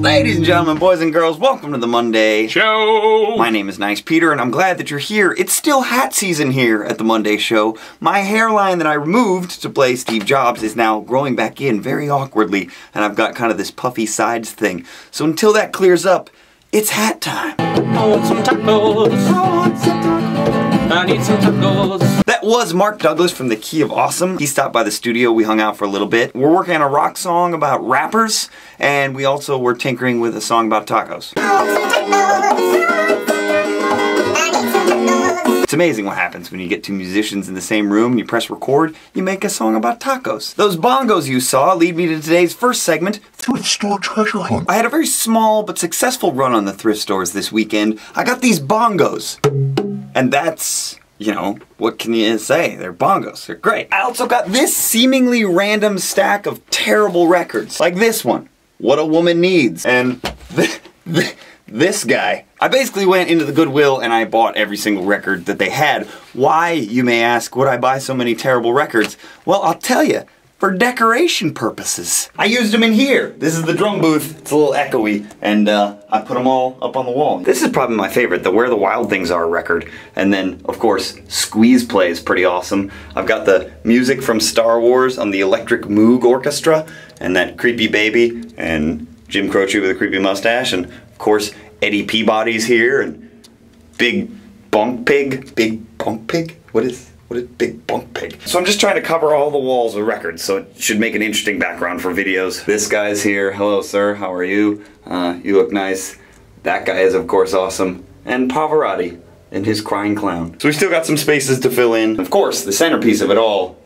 Ladies and gentlemen, boys and girls, welcome to the Monday Show! My name is Nice Peter, and I'm glad that you're here. It's still hat season here at the Monday Show. My hairline that I removed to play Steve Jobs is now growing back in very awkwardly, and I've got kind of this puffy sides thing. So until that clears up, it's hat time. I want some tacos. I need some tacos. That was Mark Douglas from the Key of Awesome. He stopped by the studio, we hung out for a little bit. We're working on a rock song about rappers, and we also were tinkering with a song about tacos. It's amazing what happens when you get two musicians in the same room and you press record, you make a song about tacos. Those bongos you saw lead me to today's first segment, Thrift Store Treasure Hunt. I had a very small but successful run on the thrift stores this weekend. I got these bongos. And that's, you know, what can you say? They're bongos, they're great. I also got this seemingly random stack of terrible records. Like this one, What a Woman Needs. And this guy. I basically went into the Goodwill and I bought every single record that they had. Why, you may ask, would I buy so many terrible records? Well, I'll tell you, for decoration purposes. I used them in here. This is the drum booth. It's a little echoey, and I put them all up on the wall. This is probably my favorite, the Where the Wild Things Are record. And then, of course, Squeeze Play is pretty awesome. I've got the music from Star Wars on the Electric Moog Orchestra, and that Creepy Baby, and Jim Croce with a creepy mustache, and of course, Eddie Peabody's here, and Big Bunk Pig? Big Bunk Pig? What is Big Bunk Pig? So I'm just trying to cover all the walls with records, so it should make an interesting background for videos. This guy's here. Hello, sir. How are you? You look nice. That guy is, of course, awesome. And Pavarotti and his crying clown. So we still got some spaces to fill in. Of course, the centerpiece of it all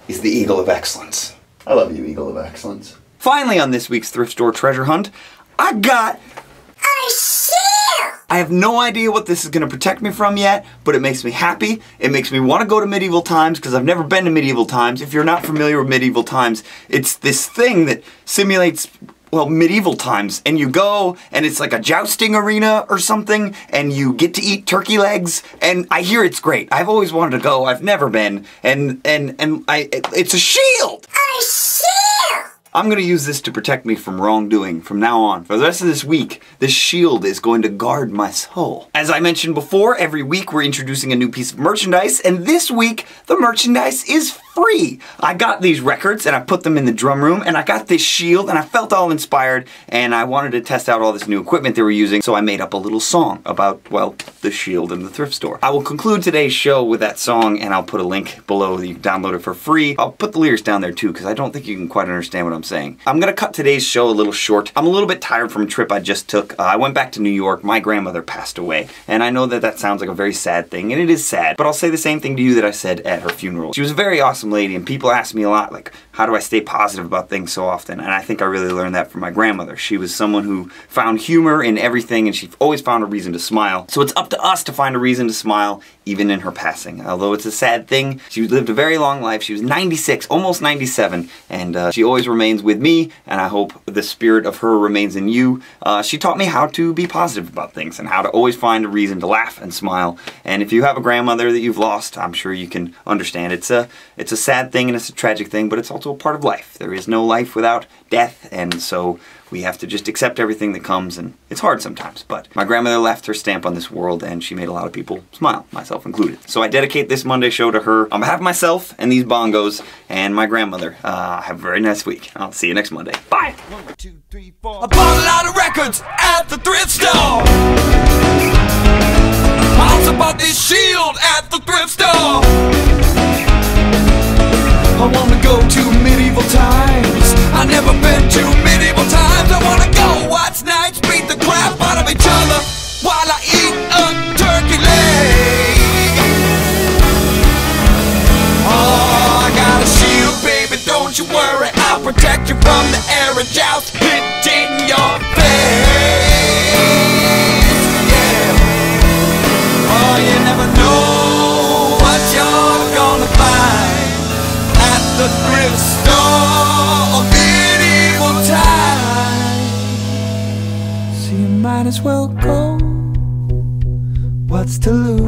is the Eagle of Excellence. I love you, Eagle of Excellence. Finally, on this week's Thrift Store Treasure Hunt, I got a shield! I have no idea what this is going to protect me from yet, but it makes me happy. It makes me want to go to medieval times, because I've never been to medieval times. If you're not familiar with medieval times, it's this thing that simulates, well, medieval times. And you go, and it's like a jousting arena or something, and you get to eat turkey legs, and I hear it's great. I've always wanted to go. I've never been, and it's a shield! A shield! I'm going to use this to protect me from wrongdoing from now on. For the rest of this week, this shield is going to guard my soul. As I mentioned before, every week we're introducing a new piece of merchandise, and this week, the merchandise is free. I got these records, and I put them in the drum room, and I got this shield, and I felt all inspired, and I wanted to test out all this new equipment they were using, so I made up a little song about, well, the shield in the thrift store. I will conclude today's show with that song, and I'll put a link below that you can download it for free. I'll put the lyrics down there too, because I don't think you can quite understand what I'm saying. I'm gonna cut today's show a little short. I'm a little bit tired from a trip I just took. I went back to New York. My grandmother passed away, and I know that that sounds like a very sad thing, and it is sad, but I'll say the same thing to you that I said at her funeral. She was a very awesome lady, and people ask me a lot, like, how do I stay positive about things so often? And I think I really learned that from my grandmother. She was someone who found humor in everything, and she always found a reason to smile. So it's up to us to find a reason to smile, even in her passing. Although it's a sad thing, she lived a very long life. She was 96, almost 97, and she always remains with me, and I hope the spirit of her remains in you. She taught me how to be positive about things, and how to always find a reason to laugh and smile. And if you have a grandmother that you've lost, I'm sure you can understand. It's a sad thing, and it's a tragic thing, but it's also a part of life. There is no life without death, and so we have to just accept everything that comes, and it's hard sometimes, but my grandmother left her stamp on this world, and she made a lot of people smile, myself included. So I dedicate this Monday show to her on behalf of myself and these bongos and my grandmother. Have a very nice week. I'll see you next Monday. Bye! 1, 2, 3, 4. I bought a lot of records at the thrift store. I also bought this shield at the thrift store. I wanna go to medieval times. I've never been to medieval times. I wanna go watch knights beat the crap out of each other while I eat a turkey leg. Oh, I got a shield, baby, don't you worry. I'll protect you from the errant joust hitting your face. Yeah. Oh, you never know what you're gonna find at the thrift store of medieval times. So you might as well go. What's to lose?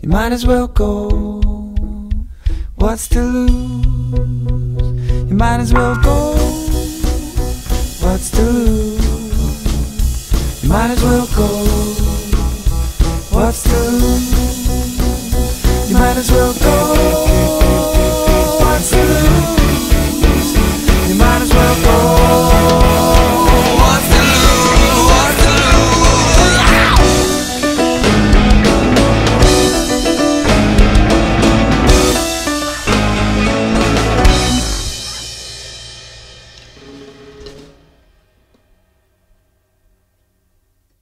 You might as well go. What's to lose? You might as well go. What's to lose?